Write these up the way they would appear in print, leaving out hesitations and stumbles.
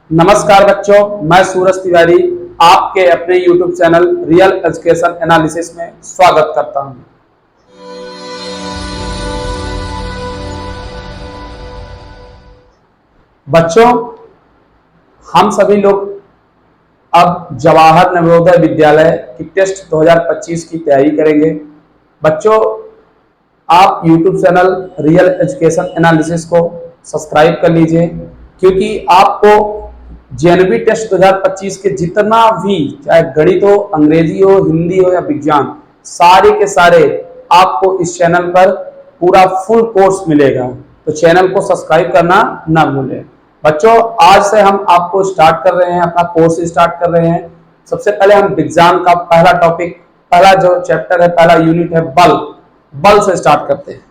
नमस्कार बच्चों, मैं सूरज तिवारी आपके अपने YouTube channel real education analysis में स्वागत करता हूं। बच्चों, हम सभी लोग अब जवाहर नवोदय विद्यालय की टेस्ट 2025 की तैयारी करेंगे। बच्चों, आप YouTube channel real education analysis को सब्सक्राइब कर लीजिए, क्योंकि आपको जेएनवी टेस्ट 2025 के जितना भी, चाहे गणित हो, अंग्रेजी हो, हिंदी हो या विज्ञान, सारे के सारे आपको इस चैनल पर पूरा फुल कोर्स मिलेगा। तो चैनल को सब्सक्राइब करना ना भूलें। बच्चों, आज से हम आपको स्टार्ट कर रहे हैं, अपना कोर्स स्टार्ट कर रहे हैं। सबसे पहले हम विज्ञान का पहला टॉपिक, पहला जो चैप्टर है, पहला यूनिट है बल से स्टार्ट करते हैं।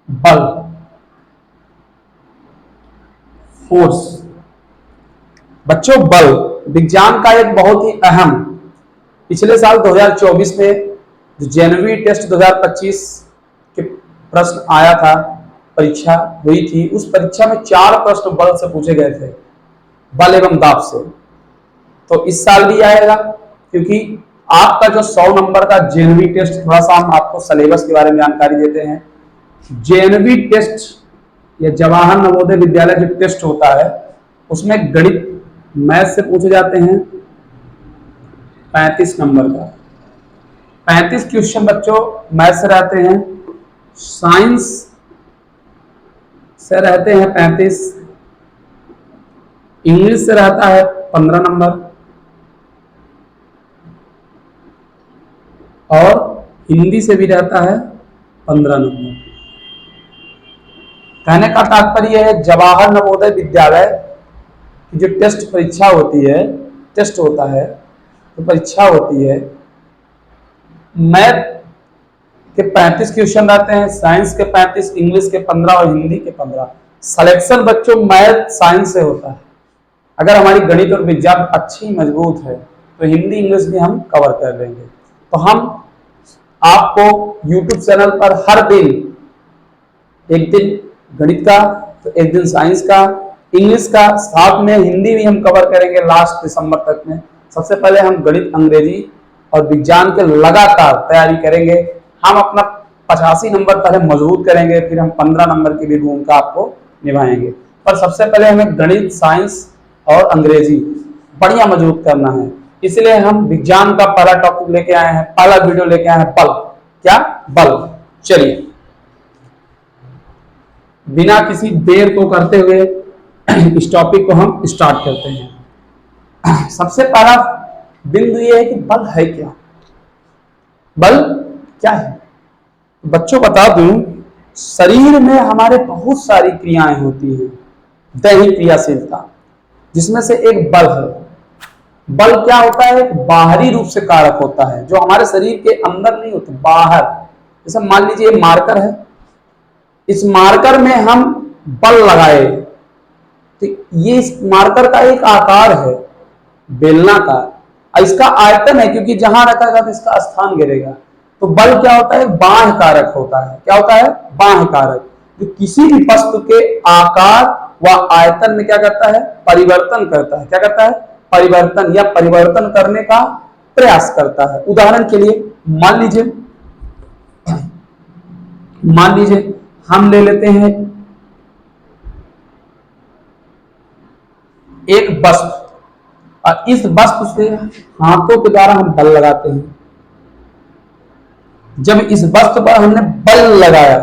बल, फोर्स। बच्चों, बल विज्ञान का एक बहुत ही अहम, पिछले साल 2024 में जो जेएनवी टेस्ट 2025 के प्रश्न आया था, परीक्षा हुई थी, उस परीक्षा में 4 प्रश्न बल से पूछे गए थे, बल एवं दाब से। तो इस साल भी आएगा, क्योंकि आपका जो 100 नंबर का जेएनवी टेस्ट, थोड़ा सा हम आपको सिलेबस के बारे में जानकारी देते हैं। जेएनवी टेस्ट या जवाहर नवोदय विद्यालय जो टेस्ट होता है, उसमें गणित, मैथ से पूछे जाते हैं 35 नंबर का। 35 क्वेश्चन बच्चों मैथ से रहते हैं, साइंस से रहते हैं 35, इंग्लिश से रहता है 15 नंबर, और हिंदी से भी रहता है 15 नंबर। कहने का तात्पर्य है, जवाहर नवोदय विद्यालय की जो टेस्ट परीक्षा होती है, टेस्ट होता है, तो परीक्षा होती है, मैथ के 35 क्वेश्चन रहते हैं, साइंस के 35, इंग्लिश के 15 और हिंदी के 15। सिलेक्शन बच्चों मैथ साइंस से होता है। अगर हमारी गणित और विज्ञान अच्छी मजबूत है तो हिंदी इंग्लिश भी हम कवर कर लेंगे। तो हम आपको YouTube चैनल पर हर दिन, एक दिन गणित का तो एक दिन साइंस का, इंग्लिश का, साथ में हिंदी भी हम कवर करेंगे लास्ट दिसंबर तक में। सबसे पहले हम गणित, अंग्रेजी और विज्ञान के लगातार तैयारी करेंगे। हम अपना 85 नंबर पहले मजबूत करेंगे, फिर हम 15 नंबर की भी भूमिका आपको निभाएंगे। पर सबसे पहले हमें गणित, साइंस और अंग्रेजी बढ़िया मजबूत करना है। इसलिए हम विज्ञान का पहला टॉपिक लेके आए हैं, पहला वीडियो लेके आए हैं, बल। क्या? बल। चलिए, बिना किसी देर को करते हुए इस टॉपिक को हम स्टार्ट करते हैं। सबसे पहला बिंदु ये है कि बल है क्या? बल क्या है? बच्चों बता दूं, शरीर में हमारे बहुत सारी क्रियाएं होती हैं, दैहिक क्रियाशीलता, जिसमें से एक बल है। बल क्या होता है? बाहरी रूप से कारक होता है, जो हमारे शरीर के अंदर नहीं होता, बाहर। जैसे मान लीजिए मार्कर है, इस मार्कर में हम बल लगाए तो ये इस मार्कर का एक आकार है, बेलनाकार। इसका आयतन है, क्योंकि जहां रखेगा तो इसका स्थान गिरेगा। तो बल क्या होता है? बाह्य कारक होता है। क्या होता है? बाह्य कारक, जो किसी भी वस्तु के आकार व आयतन में क्या करता है? परिवर्तन करता है। क्या करता है? परिवर्तन या परिवर्तन करने का प्रयास करता है। उदाहरण के लिए मान लीजिए हम ले लेते हैं एक वस्तु, और इस वस्तु से हाथों के द्वारा हम बल लगाते हैं। जब इस वस्तु पर हमने बल लगाया,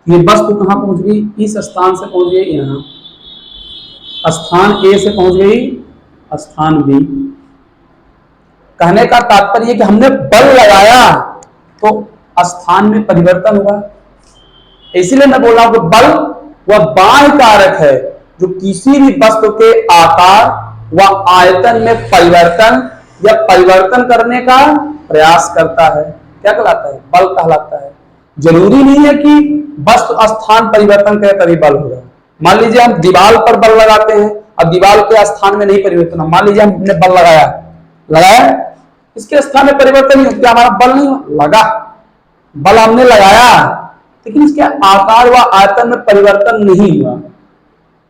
ये वस्तु कहां पहुंच गई? इस स्थान से पहुंच गई यहां, स्थान ए से पहुंच गई स्थान बी। कहने का तात्पर्य कि हमने बल लगाया तो स्थान में परिवर्तन हुआ। इसलिए मैं बोल रहा हूं कि बल वह बाह्य कारक है, जो किसी भी वस्तु के आकार व आयतन में परिवर्तन या परिवर्तन करने का प्रयास करता है। क्या कहलाता है? बल कहलाता है। जरूरी नहीं है कि वस्तु स्थान परिवर्तन करे तभी बल होगा। मान लीजिए हम दीवार पर बल लगाते हैं और दीवार के स्थान में नहीं परिवर्तन। मान लीजिए हमने बल लगाया, इसके स्थान में परिवर्तन नहीं, क्या हमारा बल नहीं लगा? बल हमने लगाया, लेकिन इसके आकार व आयतन में परिवर्तन नहीं हुआ।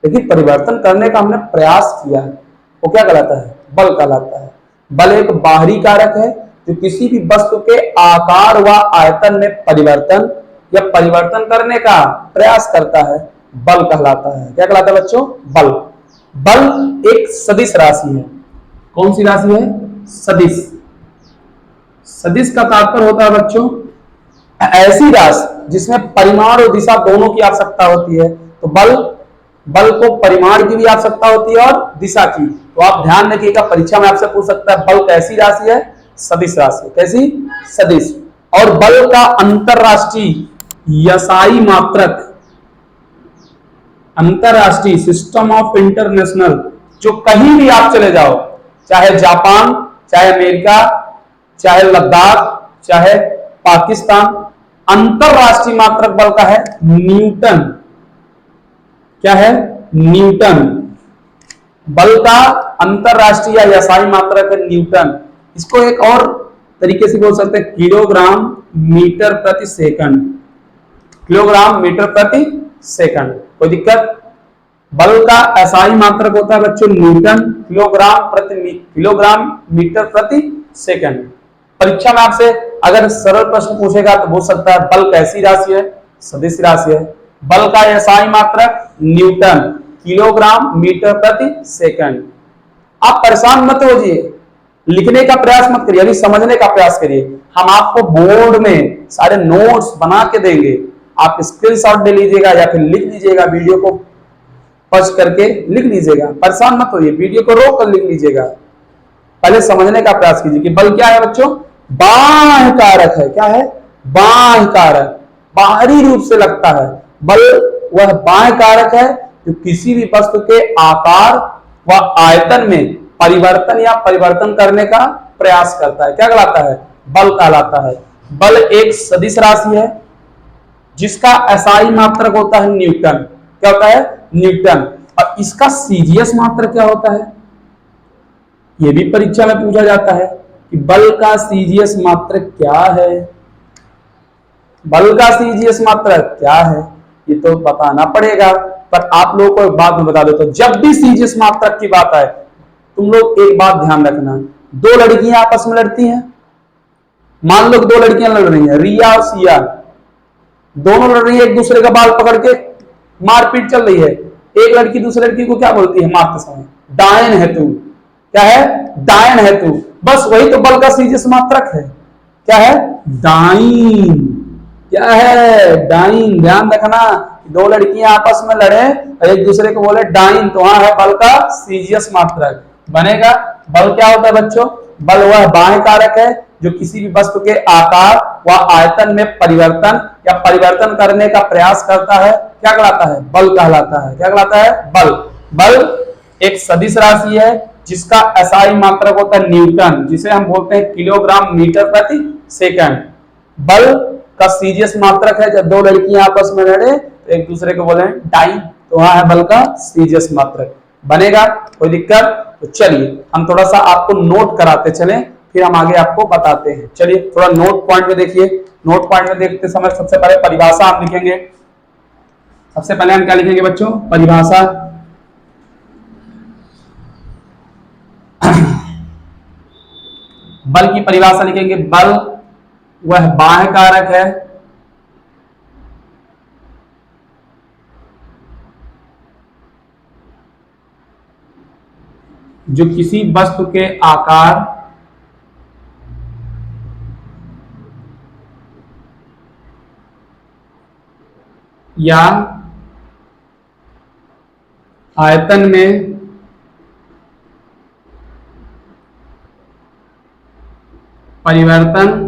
लेकिन परिवर्तन करने का हमने प्रयास किया, वो क्या कहलाता है? बल कहलाता है। बल एक बाहरी कारक है जो किसी भी वस्तु के आकार व आयतन में परिवर्तन या परिवर्तन करने का प्रयास करता है, बल कहलाता है। क्या कहलाता है बच्चों? बल। बल एक सदिश राशि है। कौन सी राशि है? सदिश। सदिश का तात्पर्य होता है बच्चों ऐसी राशि जिसमें परिमाण और दिशा दोनों की आवश्यकता होती है। तो बल को परिमाण की भी आवश्यकता होती है और दिशा की। तो आप ध्यान रखिएगा, परीक्षा में आपसे पूछ सकता है बल कैसी राशि है? सदिश राशि। कैसी? सदिश। और बल का अंतरराष्ट्रीय यसाई मात्रक, अंतरराष्ट्रीय सिस्टम ऑफ इंटरनेशनल, जो कहीं भी आप चले जाओ, चाहे जापान, चाहे अमेरिका, चाहे लद्दाख, चाहे पाकिस्तान, अंतरराष्ट्रीय मात्रक बल का है न्यूटन। क्या है? न्यूटन। बल का अंतरराष्ट्रीय यसाई मात्रक है न्यूटन। इसको एक और तरीके से बोल सकते हैं किलोग्राम मीटर प्रति सेकंड। किलोग्राम मीटर प्रति सेकंड। कोई दिक्कत? बल का एसआई मात्रक होता है बच्चों न्यूटन। किलोग्राम मीटर प्रति सेकंड। परीक्षा में आपसे अगर सरल प्रश्न पूछेगा तो पूछ सकता है बल कैसी राशि है? सदिश राशि है। बल का एसआई मात्रक न्यूटन, किलोग्राम मीटर प्रति सेकंड। आप परेशान मत होइए, लिखने का प्रयास मत करिए, अभी समझने का प्रयास करिए। हम आपको बोर्ड में सारे नोट्स बना के देंगे, आप स्क्रीनशॉट ले लीजिएगा या फिर लिख लीजिएगा, वीडियो को पॉज करके लिख लीजिएगा। परेशान मत होइए, वीडियो को रोक कर लिख लीजिएगा। पहले समझने का प्रयास कीजिए कि बल क्या है बच्चों? बाह्य कारक है। क्या है? बाह्य कारक, बाहरी रूप से लगता है। बल वह बाह्य कारक है जो किसी भी वस्तु के आकार व आयतन में परिवर्तन या परिवर्तन करने का प्रयास करता है। क्या कहलाता है? बल कहलाता है। बल एक सदिश राशि है जिसका एसआई मात्रक होता है न्यूटन। क्या होता है? न्यूटन। और इसका सीजीएस मात्रक क्या होता है? यह भी परीक्षा में पूछा जाता है कि बल का सीजीएस मात्रक क्या है? बल का सीजीएस मात्रक क्या है? ये तो बताना पड़ेगा। पर आप लोगों को एक बात मैं बता देता हूं, जब भी सीजीएस मात्रक की बात आए, तुम लोग एक बात ध्यान रखना, दो लड़कियां आपस में लड़ती हैं। मान लो दो लड़कियां लड़ रही हैं, रिया और सिया, दोनों लड़ रही है, एक दूसरे का बाल पकड़ के मारपीट चल रही है। एक लड़की दूसरी लड़की को क्या बोलती है मारते समय? डायन है तू। क्या है? डायन है तू। बस वही तो बल का सीजीएस मात्रक है। क्या है? डाइन। क्या है? डाइन। ध्यान रखना, दो लड़कियां आपस में लड़े और एक दूसरे को बोले डाइन, तो वहां है बल का सीजीएस मात्रक बनेगा। बल क्या होता है बच्चों? बल वह बाह्य कारक है जो किसी भी वस्तु के आकार व आयतन में परिवर्तन या परिवर्तन करने का प्रयास करता है। क्या कहलाता है? बल कहलाता है। क्या कहलाता है? बल। बल एक सदिश राशि है जिसका एसआई मात्रक होता है न्यूटन, जिसे हम बोलते हैं किलोग्राम मीटर प्रति सेकंड। बल का सीजीएस मात्रक है जब दो लड़कियां आपस में लड़े तो एक दूसरे को बोले डाइन, तो वहां है बल का सीजीएस मात्रक बनेगा। कोई दिक्कत? तो चलिए हम थोड़ा सा आपको नोट कराते चलें, फिर हम आगे आपको बताते हैं। चलिए थोड़ा नोट पॉइंट में देखिए। नोट पॉइंट में देखते समय सबसे पहले परिभाषा हम लिखेंगे। सबसे पहले हम क्या लिखेंगे बच्चों? परिभाषा। बल की परिभाषा लिखेंगे। बल वह बाह्य कारक है जो किसी वस्तु के आकार या आयतन में परिवर्तन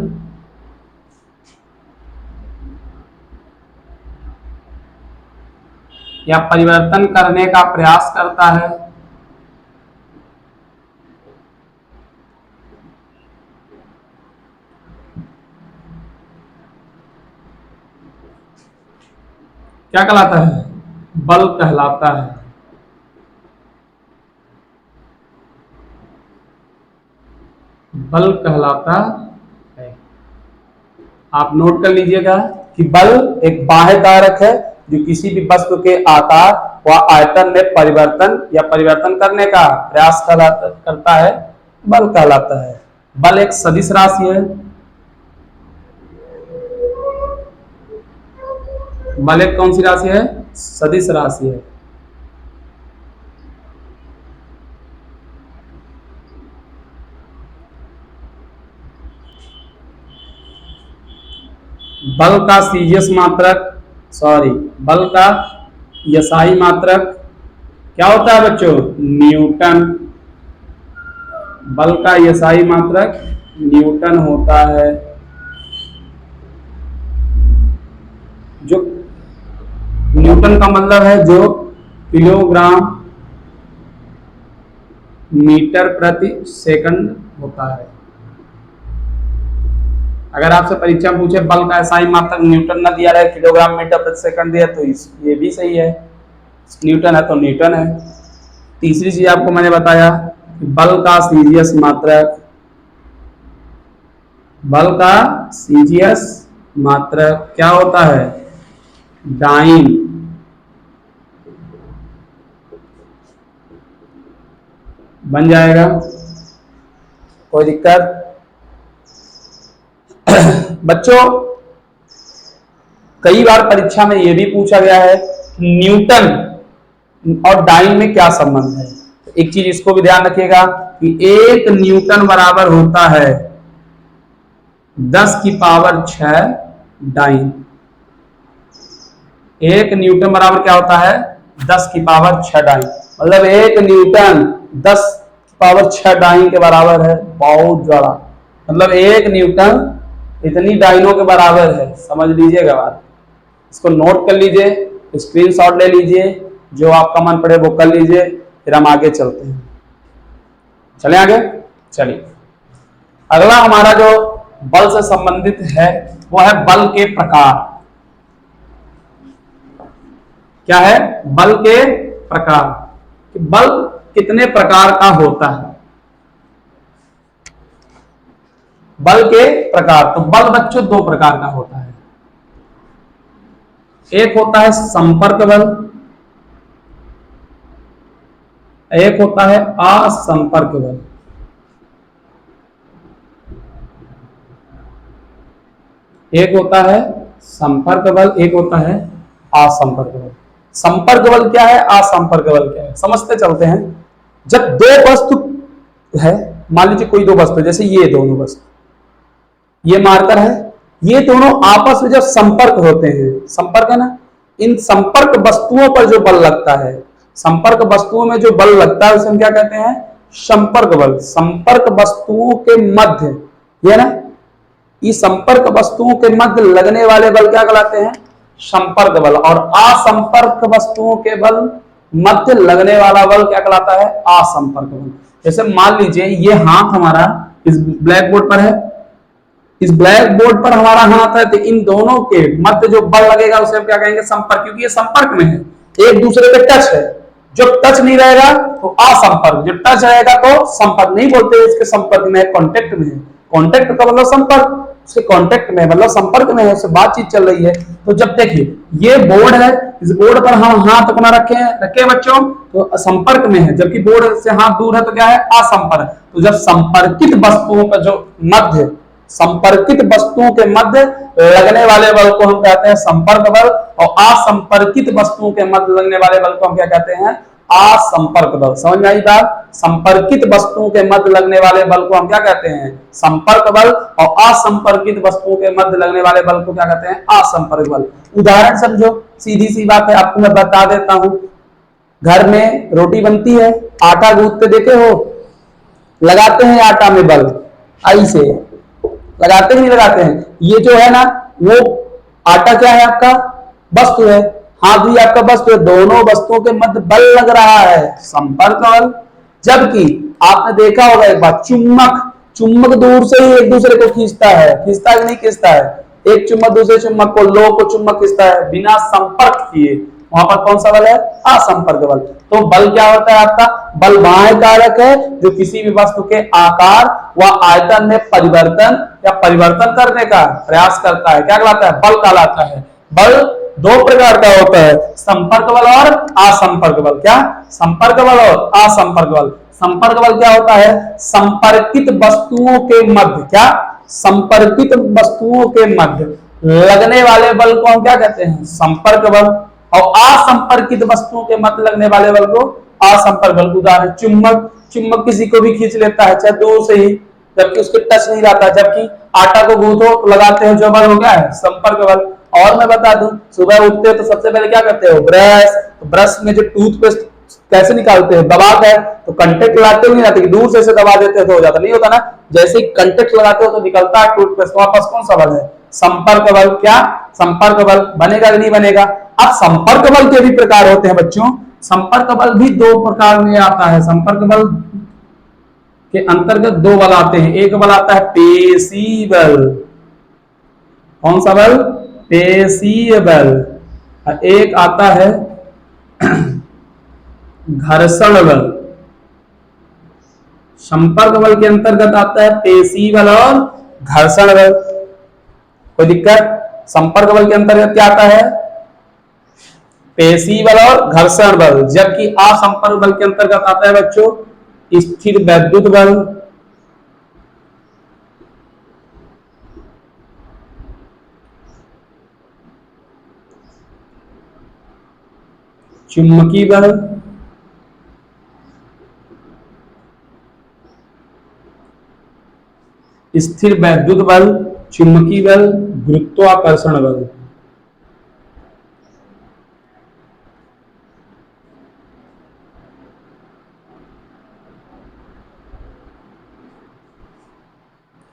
या परिवर्तन करने का प्रयास करता है। क्या कहलाता है? बल कहलाता है। बल कहलाता है। आप नोट कर लीजिएगा कि बल एक बाह्य कारक है जो किसी भी वस्तु के आकार व आयतन में परिवर्तन या परिवर्तन करने का प्रयास करता है बल कहलाता है। बल एक सदिश राशि है। बल एक कौन सी राशि है? सदिश राशि है। बल का सीजीएस मात्रक बल का यसाई मात्रक क्या होता है बच्चों? न्यूटन। बल का यसाई मात्रक न्यूटन होता है। जो न्यूटन का मतलब है जो किलोग्राम मीटर प्रति सेकंड होता है। अगर आपसे परीक्षा में पूछे बल का एसआई मात्रक न्यूटन न दिया रहे, किलोग्राम मीटर प्रति सेकंड दिया, तो ये भी सही है, न्यूटन है तो न्यूटन है। तीसरी चीज आपको मैंने बताया कि बल का सीजीएस मात्रक, बल का सीजीएस मात्रक क्या होता है? डाइन। बन जाएगा, कोई दिक्कत? बच्चों कई बार परीक्षा में यह भी पूछा गया है न्यूटन और डाइन में क्या संबंध है। एक चीज इसको भी ध्यान रखिएगा कि 1 न्यूटन बराबर होता है 10 की पावर 6 डाइन। 1 न्यूटन बराबर क्या होता है? 10 की पावर 6 डाइन। मतलब 1 न्यूटन 10 की पावर 6 डाइन के बराबर है। बहुत ज्यादा, मतलब 1 न्यूटन इतनी डाइनों के बराबर है। समझ लीजिएगा बात, इसको नोट कर लीजिए, स्क्रीनशॉट ले लीजिए, जो आपका मन पड़े वो कर लीजिए, फिर हम आगे चलते हैं। चले आगे, चलिए। अगला हमारा जो बल से संबंधित है वो है बल के प्रकार। क्या है? बल के प्रकार। बल कितने प्रकार का होता है? बल के प्रकार, तो बल बच्चों 2 प्रकार का होता है। एक होता है संपर्क बल, एक होता है असंपर्क बल। एक होता है संपर्क बल, एक होता है असंपर्क बल। संपर्क बल क्या है, असंपर्क बल क्या है, समझते चलते हैं। जब 2 वस्तु है, मान लीजिए कोई 2 वस्तु, जैसे ये दोनों वस्तु, ये मार्कर है, ये दोनों आपस में जब संपर्क होते हैं, संपर्क है ना, इन संपर्क वस्तुओं पर जो बल लगता है, संपर्क वस्तुओं में जो बल लगता है उसे हम क्या कहते हैं? संपर्क बल। संपर्क वस्तुओं के मध्य, ये ना, इस संपर्क वस्तुओं के मध्य लगने वाले बल क्या कहलाते हैं? संपर्क बल। और असंपर्क वस्तुओं के बल मध्य लगने वाला बल क्या कहलाता है? असंपर्क बल। जैसे मान लीजिए ये हाथ हमारा इस ब्लैक बोर्ड पर है, इस ब्लैक बोर्ड पर हमारा हाथ है, तो इन दोनों के मध्य जो बल लगेगा उसे हम क्या कहेंगे? संपर्क, क्योंकि ये संपर्क में है, एक दूसरे पे टच है। जो टच नहीं रहेगा तो असंपर्क, जो टच रहेगा तो संपर्क। नहीं बोलते इसके संपर्क में है, कांटेक्ट में है। कांटेक्ट का मतलब संपर्क, उसके कांटेक्ट में मतलब संपर्क में है, उससे बातचीत चल रही है। तो जब देखिए ये बोर्ड है, इस बोर्ड पर हम हाथ अपना रखे बच्चों, तो संपर्क में है, जबकि बोर्ड से हाथ दूर है तो क्या है? असंपर्क। तो जब संपर्कित वस्तुओं का जो मध्य, संपर्कित वस्तुओं के मध्य लगने वाले बल को हम कहते हैं संपर्क बल, और असंपर्कित वस्तुओं के मध्य लगने वाले बल को हम क्या कहते हैं? असंपर्क बल। समझ में आई बात? संपर्कित वस्तुओं के मध्य लगने वाले बल को हम क्या कहते हैं? संपर्क बल, और असंपर्कित वस्तुओं के मध्य लगने वाले बल को क्या कहते हैं? असंपर्क बल। उदाहरण समझो, सीधी सी बात है, आपको मैं बता देता हूं। घर में रोटी बनती है, आटा गूंथते देखे हो, लगाते हैं आटा में बल, ऐसे लगाते ही नहीं लगाते हैं। ये जो है ना, वो आटा क्या है? आपका वस्तु है, हाथ भी आपका वस्तु है, दोनों वस्तुओं के मध्य बल लग रहा है, संपर्क बल। जबकि आपने देखा होगा एक बात, चुम्बक दूर से ही एक दूसरे को खींचता है, खींचता है कि नहीं खींचता है? एक चुम्बक दूसरे चुम्बक को, लोह को चुम्बक खींचता है बिना संपर्क किए, वहां पर कौन सा बल है? असंपर्क बल। तो बल क्या होता है आपका? बल बाह्य कारक है जो किसी भी वस्तु के आकार व आयतन में परिवर्तन या परिवर्तन करने का प्रयास करता है, क्या कहलाता है? बल कहलाता है। बल दो प्रकार का होता है, संपर्क बल और असंपर्क बल। क्या? संपर्क बल और असंपर्क बल। संपर्क बल क्या होता है? संपर्कित वस्तुओं के मध्य, क्या? संपर्कित वस्तुओं के मध्य लगने वाले बल को हम क्या कहते हैं? संपर्क बल। और असंपर्कित वस्तुओं के मध्य लगने वाले बल को असंपर्क बल। उदाहरण, चुंबक, चुंबक किसी को भी खींच लेता है चाहे दूर से ही, जबकि उसके टच नहीं रहता। जबकि आटा को गूंथो तो लगाते हो, जो बल हो गया है संपर्क बल। और मैं बता दूं, सुबह उठते हो तो सबसे पहले क्या करते हो? ब्रश। तो ब्रश में जो टूथपेस्ट कैसे निकालते हो? दबा कर। तो कंटेक्ट लगाते हो नहीं रहते कि दूर से दबा देते हो तो हो जाता, नहीं होता ना। जैसे ही कंटेक्ट लगाते हो तो निकलता है टूथपेस्ट। तो वापस कौन सा बल है? संपर्क बल। क्या? संपर्क बल। बनेगा कि नहीं बनेगा? अब संपर्क बल के भी प्रकार होते हैं बच्चों। संपर्क बल भी दो प्रकार में आता है। संपर्क बल के अंतर्गत दो बल आते हैं। एक बल आता है पेशी बल। कौन सा बल? पेशीय बल। और एक आता है घर्षण बल। संपर्क बल के अंतर्गत आता है पेशी बल और घर्षण बल। कोई दिक्कत? संपर्क बल के अंतर्गत क्या आता है? पेशी बल और घर्षण बल। जबकि असंपर्क बल के अंतर्गत आता है बच्चों स्थिर वैद्युत बल, चुंबकीय बल, स्थिर वैद्युत बल, चुंबकीय बल, गुरुत्वाकर्षण बल।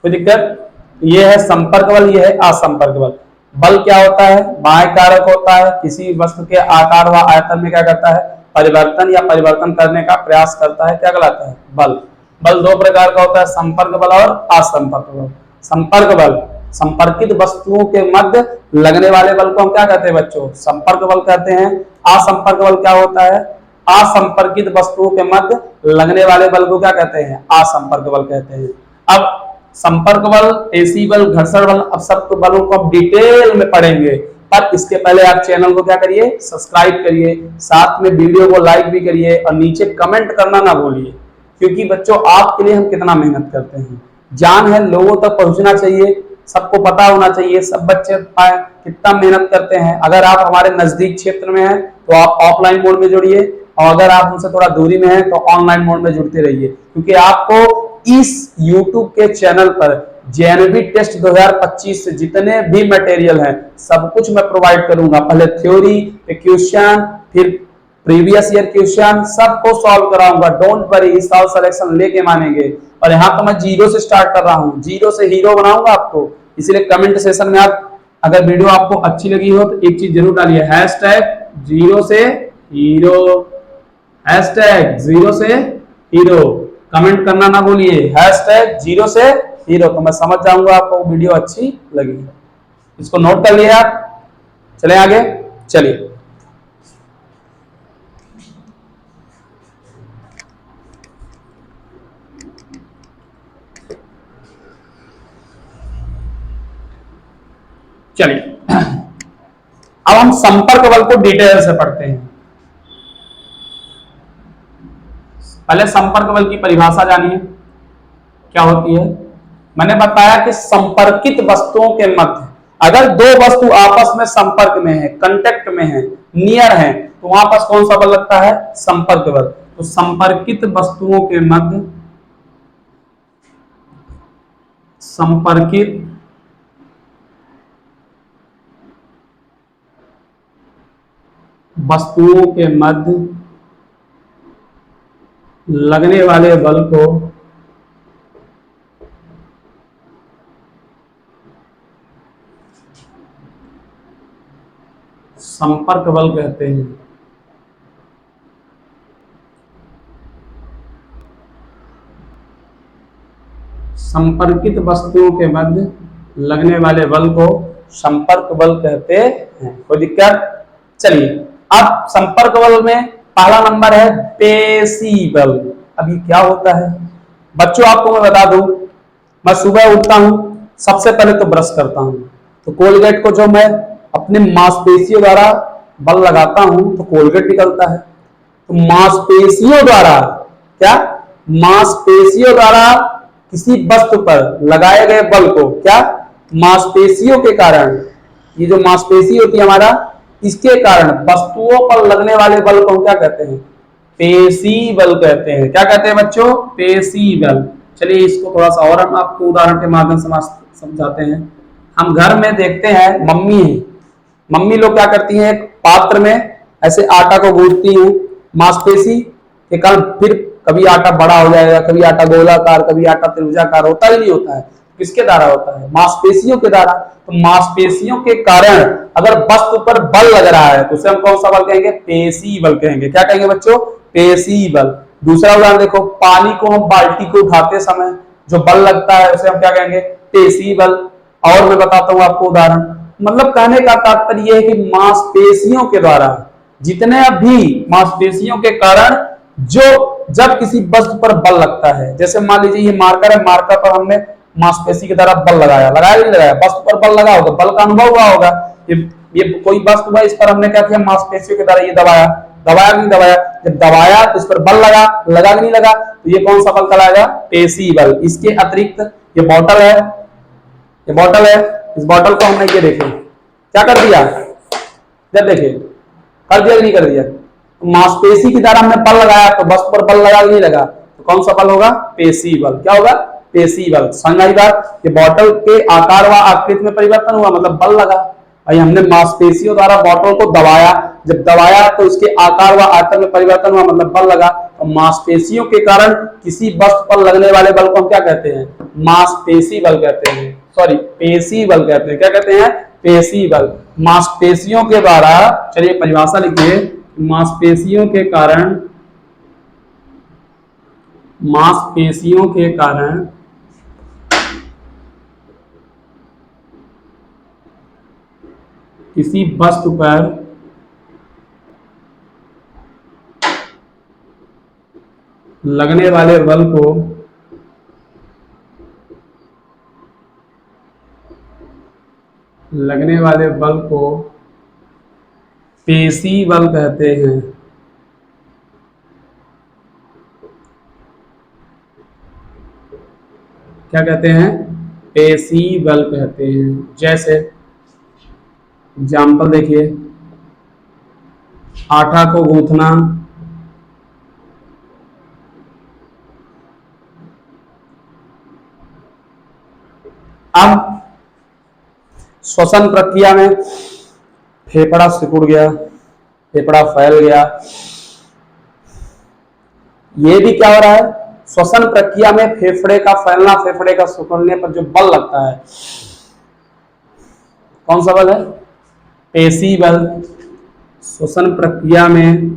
कोई दिक्कत? ये है संपर्क बल, ये है असंपर्क बल। बल क्या होता है? बाह्य कारक होता है, किसी वस्तु के आकार व आयतन में क्या करता है? परिवर्तन या परिवर्तन करने का प्रयास करता है। क्या कहलाता है? बल। बल दो प्रकार का होता है, संपर्क बल और असंपर्क बल। संपर्क बल संपर्कित वस्तुओं के मध्य लगने वाले बल को हम क्या कहते हैं बच्चों? संपर्क बल कहते हैं। असंपर्क बल क्या होता है? असंपर्कित वस्तुओं के मध्य लगने वाले बल को क्या कहते हैं? असंपर्क बल कहते हैं। अब संपर्क बल, पेशी बल, घर्षण बल, अब सब बलों को हम डिटेल में पढ़ेंगे। पर इसके पहले आप चैनल को क्या करिए? सब्सक्राइब करिए, साथ में वीडियो को लाइक भी करिए और नीचे कमेंट करना ना भूलिए, क्योंकि बच्चों आपके लिए हम कितना मेहनत करते हैं। ज्ञान है लोगों तक पहुंचना चाहिए, सबको पता होना चाहिए, सब बच्चे पाए कितना मेहनत करते हैं। अगर आप हमारे नजदीक क्षेत्र में हैं तो आप ऑफलाइन मोड में जुड़िए, और अगर आप उनसे थोड़ा दूरी में हैं तो ऑनलाइन मोड में जुड़ते रहिए, क्योंकि आपको इस YouTube के चैनल पर जेएनवी टेस्ट 2025 से जितने भी मटेरियल हैं सब कुछ मैं प्रोवाइड करूंगा। पहले थ्योरी, क्वेश्चन, फिर प्रीवियस ईयर क्वेश्चन, सबको सॉल्व कराऊंगा। डोंट वरी, इस साल सिलेक्शन लेके मानेंगे। और यहाँ तो मैं जीरो से स्टार्ट कर रहा हूँ, जीरो से हीरो बनाऊंगा आपको। इसलिए कमेंट सेशन में आप अगर वीडियो आपको अच्छी लगी हो तो एक चीज जरूर डालिए, हैशटैग जीरो से हीरो, हैशटैग जीरो से हीरो। कमेंट करना ना भूलिए, हैशटैग जीरो से हीरो, तो मैं समझ जाऊंगा आपको वीडियो अच्छी लगी। इसको नोट कर लिया आप। चले आगे, चलिए। चलिए अब हम संपर्क बल को डिटेल से पढ़ते हैं। पहले संपर्क बल की परिभाषा जानिए क्या होती है। मैंने बताया कि संपर्कित वस्तुओं के मध्य अगर दो वस्तु आपस में संपर्क में है, कांटेक्ट में है, नियर है, तो वहां पर कौन सा बल लगता है? संपर्क बल। तो संपर्कित वस्तुओं के मध्य, संपर्कित वस्तुओं के मध्य लगने वाले बल को संपर्क बल कहते हैं। संपर्कित वस्तुओं के मध्य लगने वाले बल को संपर्क बल कहते हैं। कोई दिक्कत? चलिए, अब संपर्क बल में पहला नंबर है पेशी बल। अब ये क्या होता है बच्चों? आपको मैं बता दूं, मैं सुबह उठता हूं, सबसे पहले तो ब्रश करता हूं, तो कोलगेट को जो मैं अपने मांसपेशियों द्वारा बल लगाता हूं तो कोलगेट निकलता है। तो मांसपेशियों द्वारा क्या, मांसपेशियों द्वारा किसी वस्तु पर लगाए गए बल को क्या, मांसपेशियों के कारण, ये जो मांसपेशी होती है हमारा, इसके कारण वस्तुओं पर लगने वाले बल को हम क्या कहते हैं, पेशी बल कहते हैं। क्या कहते हैं बच्चों, पेशी बल। चलिए इसको थोड़ा सा और हम आपको उदाहरण के माध्यम से समझाते हैं। हम घर में देखते हैं मम्मी है, मम्मी लोग क्या करती हैं, एक पात्र में ऐसे आटा को गूंथती हैं, मांसपेशी के कारण। फिर कभी आटा बड़ा हो जाएगा, कभी आटा गोलाकार, कभी आटा त्रिभुजाकार, होता ही नहीं होता है। किसके द्वारा होता है, मांसपेशियों के द्वारा। तो मांसपेशियों के कारण अगर वस्तु पर बल लग रहा है तो उसे हम कौन सा बल कहेंगे, पेशी बल कहेंगे। क्या कहेंगे बच्चों, पेशी बल। दूसरा उदाहरण देखो, पानी को हम बाल्टी को उठाते समय जो बल लगता है उसे हम क्या कहेंगे, पेशी बल। और मैं बताता हूं आपको उदाहरण। मतलब कहने का तात्पर्य है कि मांसपेशियों के द्वारा, जितने भी मांसपेशियों के कारण जो जब किसी वस्तु पर बल लगता है, जैसे मान लीजिए ये मार्कर है, मार्कर पर हमने मांसपेशी की तरह बल लगाया, लगाया नहीं लगाया, वस्तु पर बल लगा होगा, बल का अनुभव हुआ होगा। ये कोई वस्तु है, इस पर हमने क्या किया, मांसपेशियों के द्वारा ये दबाया, दबाया नहीं दबाया, जब दबाया तो इस पर बल लगा, लगा नहीं लगा, तो ये कौन सा बल कहलाएगा, पेशी बल। इसके अतिरिक्त ये बोतल है, ये बोतल है, इस बोतल को हमने ये देखे क्या कर दिया, जब देखे कर दिया नहीं कर दिया, तो मांसपेशी की द्वारा हमने बल लगाया तो वस्तु पर बल लगा नहीं लगा, तो कौन सा बल होगा, पेशी बल। क्या होगा, पेशी बल। समझ बात, ये बोतल के आकार व आकृति में परिवर्तन हुआ मतलब बल लगा। भाई हमने मांसपेशियों द्वारा बोतल को दबाया, जब दबाया तो इसके आकार व आयतन में परिवर्तन हुआ मतलब बल लगा। तो मांसपेशियों के कारण किसी वस्तु पर लगने वाले बल को हम क्या कहते हैं, मांसपेशी बल कहते हैं, सॉरी पेशी बल कहते हैं। क्या कहते हैं, पेशी बल। मांसपेशियों के द्वारा, चलिए परिभाषा लिखिए, मांसपेशियों के कारण, मांसपेशियों के कारण किसी वस्तु पर लगने वाले बल को पेशी बल कहते हैं। क्या कहते हैं, पेशी बल कहते हैं। जैसे एग्जाम्पल देखिए, आटा को गूंथना, अब श्वसन प्रक्रिया में फेफड़ा सिकुड़ गया, फेफड़ा फैल गया, ये भी क्या हो रहा है, श्वसन प्रक्रिया में फेफड़े का फैलना, फेफड़े का सिकुड़ने पर जो बल लगता है कौन सा बल है, पेशी बल। श्वसन प्रक्रिया में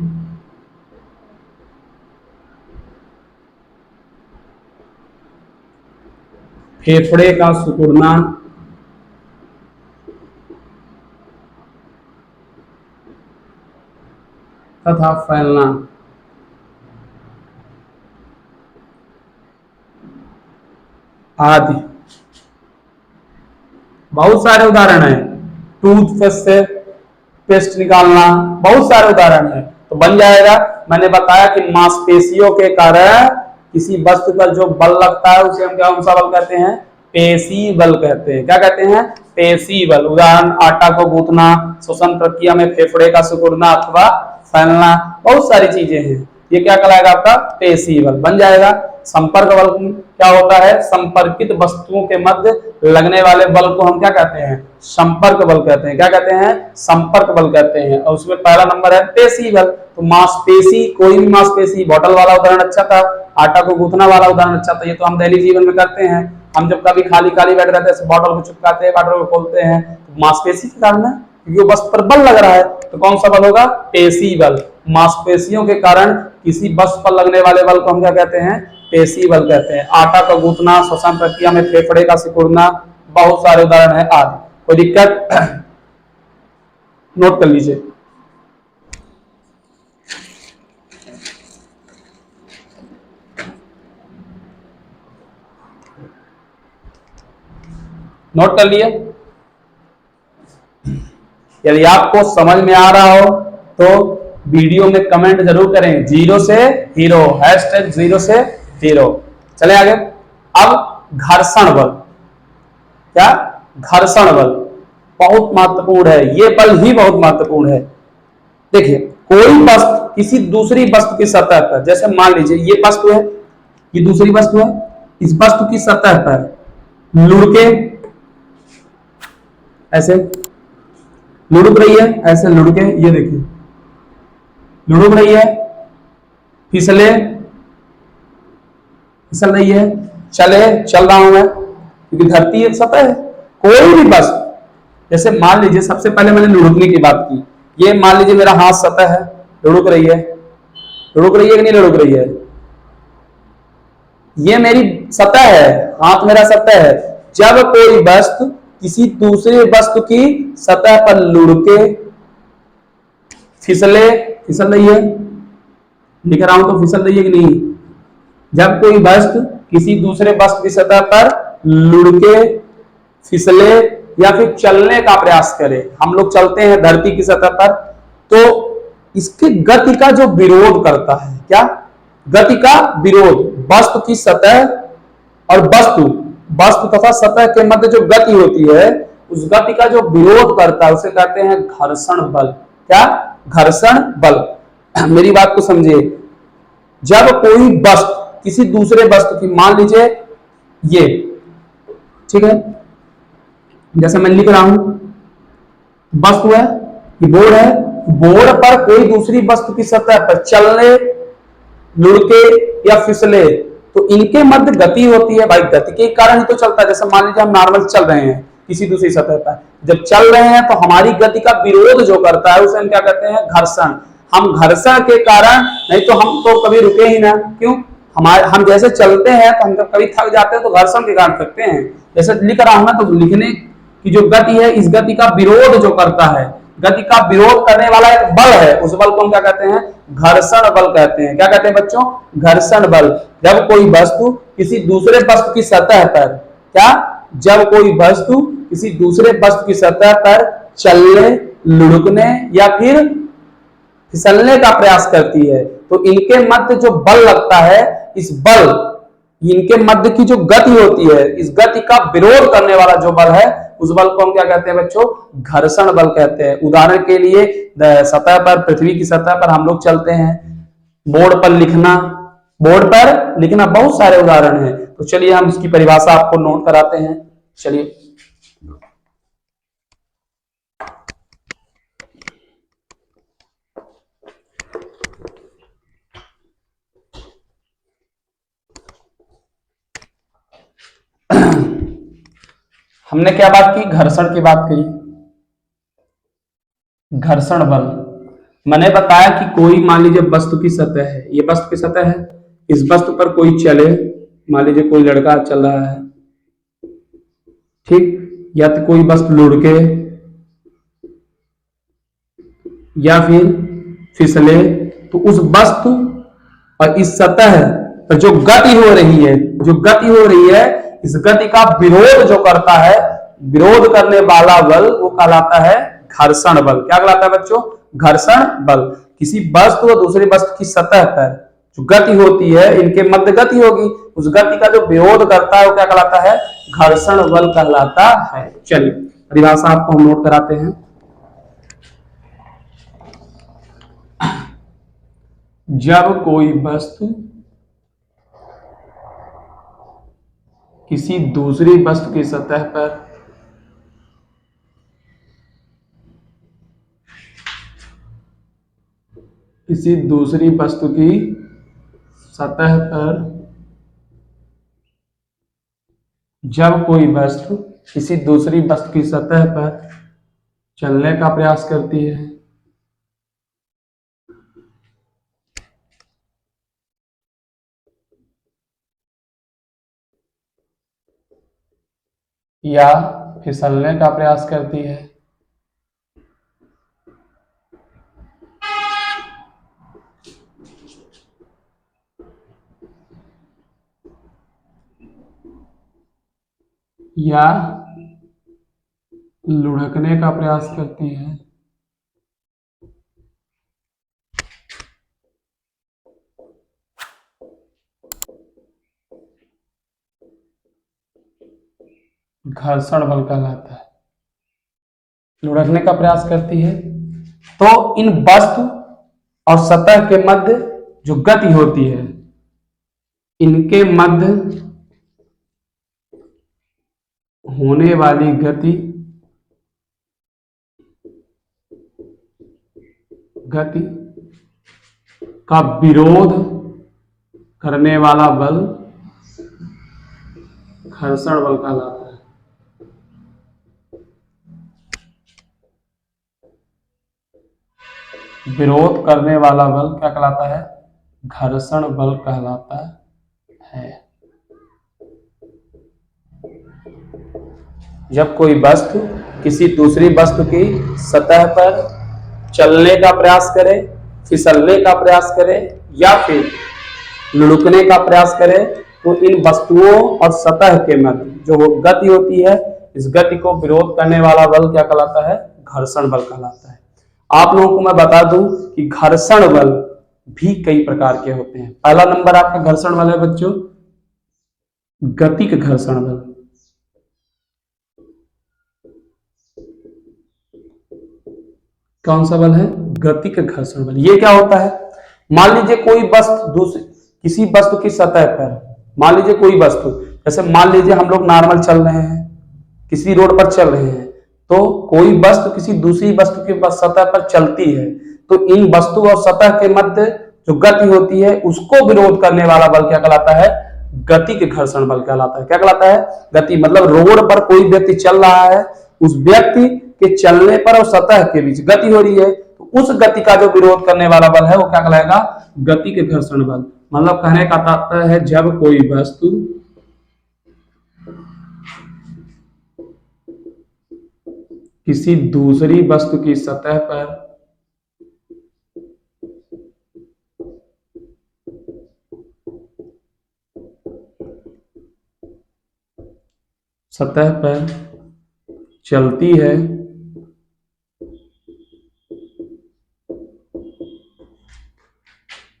फेफड़े का सिकुड़ना तथा फैलना आदि। बहुत सारे उदाहरण हैं, टूथपेस्ट से पेस्ट निकालना, बहुत सारे उदाहरण हैं। तो बन जाएगा, मैंने बताया कि मांसपेशियों के कारण किसी वस्तु पर जो बल लगता है उसे हम कौन सा बल कहते हैं, पेशी बल कहते हैं। क्या कहते हैं, पेशी बल। उदाहरण, आटा को गूंथना, श्वसन प्रक्रिया में फेफड़े का सिकुड़ना अथवा फैलना, बहुत सारी चीजें हैं। ये क्या कहलाएगा आपका, पेशी बल बन जाएगा। संपर्क बल क्या होता है, संपर्कित वस्तुओं के मध्य लगने वाले बल को हम क्या कहते हैं, संपर्क बल कहते हैं। क्या कहते हैं, संपर्क बल कहते हैं। और उसमें पहला नंबर है पेशी बल। तो मांसपेशी, कोई भी मांसपेशी, बोतल वाला उदाहरण अच्छा था, आटा को गूंथना वाला उदाहरण अच्छा था, ये तो हम दैनिक जीवन में करते हैं। हम जब कभी खाली खाली बैठ रहते हैं, बॉटल को चिपकाते हैं, बॉटल को खोलते हैं, तो मांसपेशी के कारण है, क्योंकि वस्तु पर बल लग रहा है। तो कौन सा बल होगा, पेशी बल। मांसपेशियों के कारण किसी वस्तु पर लगने वाले बल को हम क्या कहते हैं, पेशी बल कहते हैं। आटा का गूंथना, श्वसन प्रक्रिया में फेफड़े का सिकुड़ना, बहुत सारे उदाहरण है आदि। कोई दिक्कत, नोट कर लीजिए। नोट कर लिए। यदि आपको समझ में आ रहा हो तो वीडियो में कमेंट जरूर करें, जीरो से हीरो, हैशटैग जीरो से हीरो। चले आगे। अब घर्षण बल, क्या घर्षण बल बहुत महत्वपूर्ण है, ये बल ही बहुत महत्वपूर्ण है। देखिए कोई वस्तु किसी दूसरी वस्तु की सतह पर, जैसे मान लीजिए ये वस्तु है, ये दूसरी वस्तु है, इस वस्तु की सतह पर लुढ़के, ऐसे लुढ़क रही है, ऐसे लुढ़के, ये देखिए लुढ़क रही है, फिसले, फिसल रही है, चले, चल रहा हूं मैं, क्योंकि धरती एक सतह है। कोई भी वस्तु, जैसे मान लीजिए सबसे पहले मैंने लुढ़कने की बात की, ये मान लीजिए मेरा हाथ सतह है, लुढ़क रही है, लुढ़क रही है कि नहीं लुढ़क रही है, ये मेरी सतह है, हाथ मेरा सतह है। जब कोई वस्तु किसी दूसरी वस्तु की सतह पर लुढ़के, फिसले, फिसल रही है, लिख रहा हूं तो फिसल रही है कि नहीं, जब कोई वस्तु किसी दूसरे वस्तु की सतह पर लुढ़के, फिसले या फिर चलने का प्रयास करे, हम लोग चलते हैं धरती की सतह पर, तो इसकी गति का जो विरोध करता है, क्या गति का विरोध, वस्तु की सतह और वस्तु, वस्तु तथा सतह के मध्य जो गति होती है, उस गति का जो विरोध करता है उसे कहते हैं घर्षण बल। क्या घर्षण बल। मेरी बात को समझिए, जब कोई वस्तु किसी दूसरे वस्तु की, मान लीजिए ये, ठीक है, जैसे मैं लिख रहा हूं, वस्तु है, ये बोर्ड है, बोर्ड पर कोई दूसरी वस्तु की सतह पर चलने, लुढ़के या फिसले, तो इनके मध्य गति होती है भाई, गति के कारण ही तो चलता है। जैसे मान लीजिए हम नॉर्मल चल रहे हैं किसी दूसरी सतह पर, जब चल रहे हैं तो हमारी गति का विरोध जो करता है उसे हम क्या कहते हैं, घर्षण। हम घर्षण के कारण, नहीं तो हम तो कभी रुके ही ना, क्यों, हमारे हम जैसे चलते हैं तो हम कभी थक जाते हैं तो घर्षण के कारण थकते हैं। जैसे लिख रहा हूं ना, तो लिखने की जो गति है, इस गति का विरोध जो करता है, गति का विरोध करने वाला एक बल है, उस बल को हम क्या कहते हैं, घर्षण बल कहते हैं। क्या कहते हैं बच्चों, घर्षण बल। जब कोई वस्तु किसी दूसरे वस्तु की सतह पर, क्या, जब कोई वस्तु किसी दूसरे वस्तु की सतह पर चलने, लुढ़कने या फिर फिसलने का प्रयास करती है, तो इनके मध्य जो बल लगता है, इस बल, इनके मध्य की जो गति होती है, इस गति का विरोध करने वाला जो बल है, उस बल को हम क्या कहते हैं बच्चों, घर्षण बल कहते हैं। उदाहरण के लिए सतह पर, पृथ्वी की सतह पर हम लोग चलते हैं, बोर्ड पर लिखना, बोर्ड पर लिखना, बहुत सारे उदाहरण हैं। तो चलिए हम इसकी परिभाषा आपको नोट कराते हैं। चलिए, हमने क्या बात की, घर्षण की बात करी। घर्षण बल, मैंने बताया कि कोई, मान लीजिए वस्तु की सतह है, ये वस्तु की सतह है, इस वस्तु पर कोई चले, मान लीजिए कोई लड़का चल रहा है, ठीक, या तो कोई वस्तु लुढ़के या फिर फिसले, तो उस वस्तु और इस सतह पर जो गति हो रही है, जो गति हो रही है, इस गति का विरोध जो करता है, विरोध करने वाला बल, वो कहलाता है घर्षण बल। क्या कहलाता है बच्चों, घर्षण बल। किसी वस्तु और दूसरी वस्तु की सतह पर जो गति होती है, इनके मध्य गति होगी, उस गति का जो विरोध करता है वो क्या कहलाता है, घर्षण बल कहलाता है। चलिए परिभाषा आपको हम नोट कराते हैं। जब कोई वस्तु किसी दूसरी वस्तु की सतह पर किसी दूसरी वस्तु की सतह पर, जब कोई वस्तु किसी दूसरी वस्तु की सतह पर चलने का प्रयास करती है या फिसलने का प्रयास करती है, या लुढ़कने का प्रयास करती है, घर्षण बल कहलाता है। लुढ़कने का प्रयास करती है तो इन वस्तु और सतह के मध्य जो गति होती है, इनके मध्य होने वाली गति का विरोध करने वाला बल घर्षण बल कहलाता है। विरोध करने वाला बल क्या कहलाता है? घर्षण बल कहलाता है। जब कोई वस्तु किसी दूसरी वस्तु की सतह पर चलने का प्रयास करे, फिसलने का प्रयास करे या फिर लुढ़कने का प्रयास करे, तो इन वस्तुओं और सतह के मध्य जो गति होती है, इस गति को विरोध करने वाला बल क्या कहलाता है? घर्षण बल कहलाता है। आप लोगों को मैं बता दूं कि घर्षण बल भी कई प्रकार के होते हैं। पहला नंबर आपका घर्षण बल है बच्चों, गतिक घर्षण बल। कौन सा बल है? गतिक घर्षण बल। ये क्या होता है? मान लीजिए कोई वस्तु किसी वस्तु की सतह पर, मान लीजिए कोई वस्तु, जैसे मान लीजिए हम लोग नॉर्मल चल रहे हैं, किसी रोड पर चल रहे हैं, तो कोई वस्तु किसी दूसरी वस्तु की सतह पर चलती है, तो इन वस्तु और सतह के मध्य जो गति होती है, उसको विरोध करने वाला बल क्या कहलाता है? गतिक घर्षण बल कहलाता है। क्या कहलाता है? गति मतलब रोड पर कोई व्यक्ति चल रहा है, उस व्यक्ति के चलने पर और सतह के बीच गति हो रही है, तो उस गति का जो विरोध करने वाला बल है वो क्या कहलाएगा? गति के घर्षण बल। मतलब कहने का तात्पर्य है, जब कोई वस्तु किसी दूसरी वस्तु की सतह पर चलती है,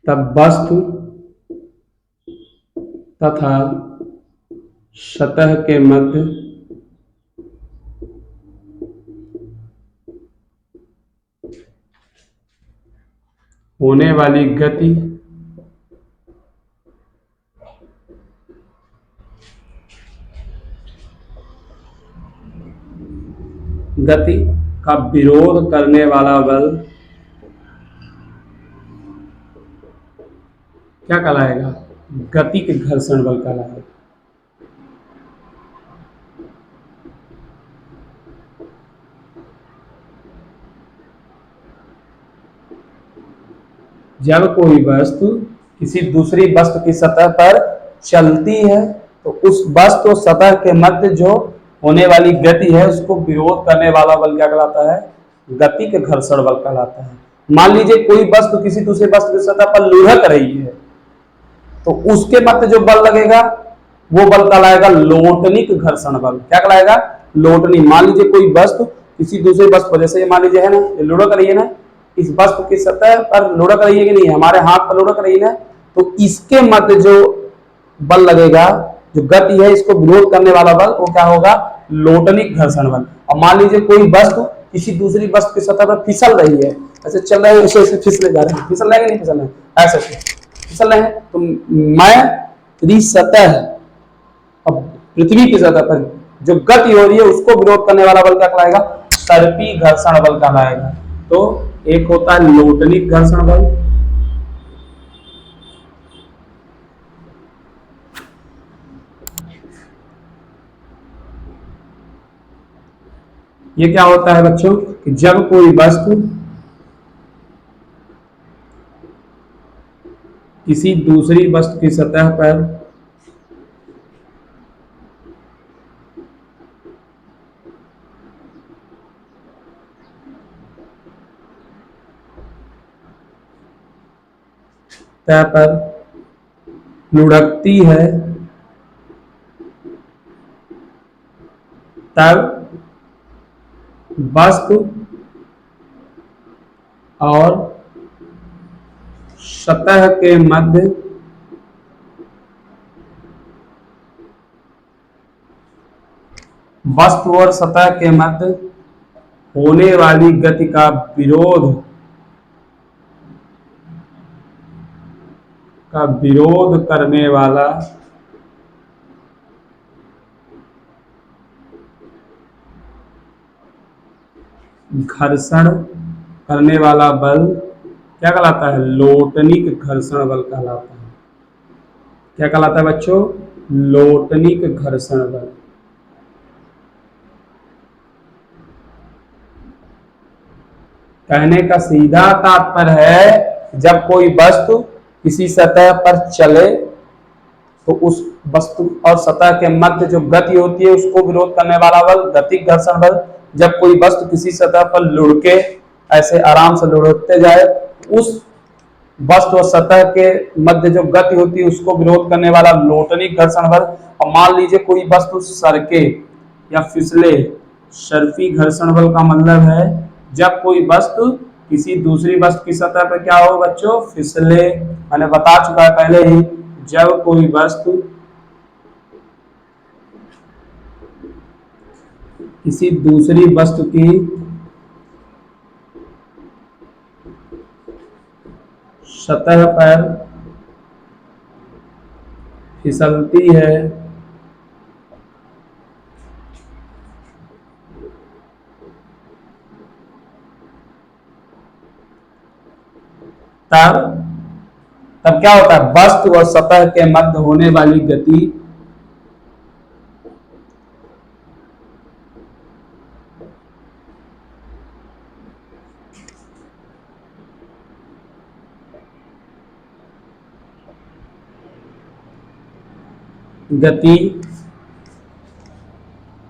तब वस्तु तथा सतह के मध्य होने वाली गति का विरोध करने वाला बल क्या कहलाएगा? गतिक घर्षण बल कहलाएगा। जब कोई वस्तु किसी दूसरी वस्तु की सतह पर चलती है, तो उस वस्तु और सतह के मध्य जो होने वाली गति है, उसको विरोध करने वाला बल क्या कहलाता है? गतिक घर्षण बल कहलाता है। मान लीजिए कोई वस्तु किसी दूसरी वस्तु की सतह पर लुढ़क रही है, तो उसके मध्य जो बल लगेगा वो बल कहलाएगा लोटनिक घर्षण बल। क्या कहलाएगा? लोटनी। मान लीजिए कोई वस्तु किसी दूसरी वस्तु पर, जैसे ये मान लीजिए है ना, ये लुढ़क रही है ना, इस वस्तु की सतह पर लुढ़क रही है कि नहीं, हमारे हाथ पर लुढ़क रही है ना, तो इसके मध्य जो बल लगेगा, जो गति है, इसको विरोध करने वाला बल वो क्या होगा? लोटनिक घर्षण बल। और मान लीजिए कोई वस्तु किसी दूसरी वस्तु की सतह पर फिसल रही है, ऐसे चल रहे हैं, ऐसे फिसले जा रहे हैं, फिसल रहे हैं नहीं फिसल रहे हैं, ऐसे फिसल रहे हैं, तो मैं सतह अब पृथ्वी की सतह पर जो गति हो रही है, उसको विरोध करने वाला बल क्या कहलाएगा? सर्पी घर्षण बल कहलाएगा। तो एक होता है लोटनिक घर्षण बल, ये क्या होता है बच्चों कि जब कोई वस्तु किसी दूसरी वस्तु की सतह पर लुढ़कती है, तब वस्तु और सतह के मध्य वस्तु और सतह के मध्य होने वाली गति का विरोध करने वाला घर्षण करने वाला बल क्या कहलाता है? लोटनिक घर्षण बल कहलाता है। क्या कहलाता है बच्चों? लोटनिक घर्षण बल। कहने का सीधा तात्पर्य है जब कोई वस्तु किसी सतह पर चले तो उस वस्तु और सतह के मध्य जो गति होती है उसको विरोध करने वाला बल गतिक घर्षण बल। जब कोई वस्तु किसी सतह पर लुढ़के ऐसे आराम से लुढ़कते जाए उस वस्तु और सतह के मध्य जो गति होती है उसको विरोध करने वाला लोटनिक घर्षण बल। और मान लीजिए कोई वस्तु सरके या फिसले, सर्पी घर्षण बल का मतलब है जब कोई वस्तु किसी दूसरी वस्तु की सतह पर क्या हो बच्चों? फिसले। मैंने बता चुका है पहले ही, जब कोई वस्तु किसी दूसरी वस्तु की सतह पर फिसलती है तब क्या होता है? वस्तु और सतह के मध्य होने वाली गति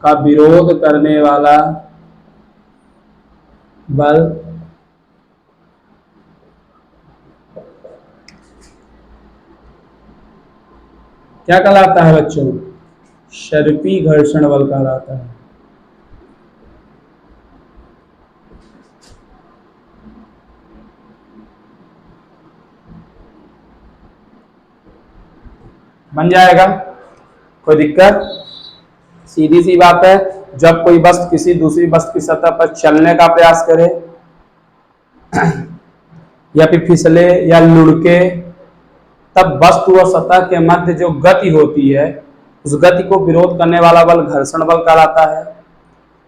का विरोध करने वाला बल क्या कहलाता है बच्चों? सर्पी घर्षण बल कहलाता है। बन जाएगा? कोई दिक्कत? सीधी सी बात है, जब कोई वस्तु किसी दूसरी वस्तु की सतह पर चलने का प्रयास करे या फिर फिसले या लुढ़के तब वस्तु और सतह के मध्य जो गति होती है उस गति को विरोध करने वाला बल घर्षण बल कहलाता है।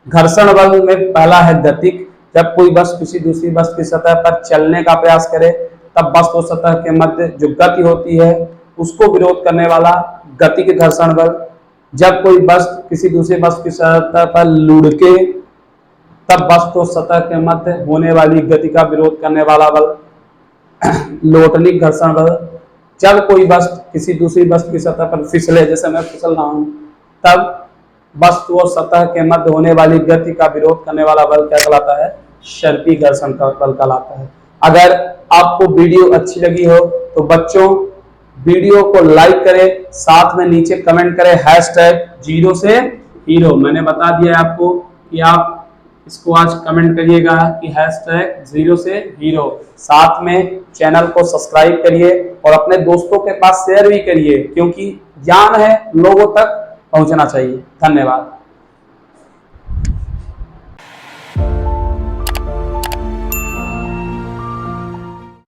घर्षण बल में पहला है गतिक। जब कोई वस्तु किसी दूसरी वस्तु की सतह पर चलने का प्रयास करे तब वस्तु और सतह के मध्य जो गति होती है उसको विरोध करने वाला गतिक घर्षण बल। जब कोई वस्तु किसी दूसरी वस्तु की सतह पर लुढ़के तब वस्तु और सतह के मध्य होने वाली गति का विरोध करने वाला बल लोटनिक घर्षण बल। जब कोई वस्तु किसी दूसरी वस्तु की सतह पर फिसले, जैसे मैं फिसल रहा हूं, तब वस्तु और सतह के मध्य होने वाली गति का विरोध करने वाला बल क्या कहलाता है? सर्पी घर्षण बल कहलाता है। अगर आपको वीडियो अच्छी लगी हो तो बच्चों वीडियो को लाइक करें, साथ में नीचे कमेंट करें #0 से हीरो। मैंने बता दिया आपको कि आप इसको आज कमेंट करिएगा कि #0 से हीरो। साथ में चैनल को सब्सक्राइब करिए और अपने दोस्तों के पास शेयर भी करिए, क्योंकि ज्ञान है लोगों तक पहुंचना चाहिए। धन्यवाद।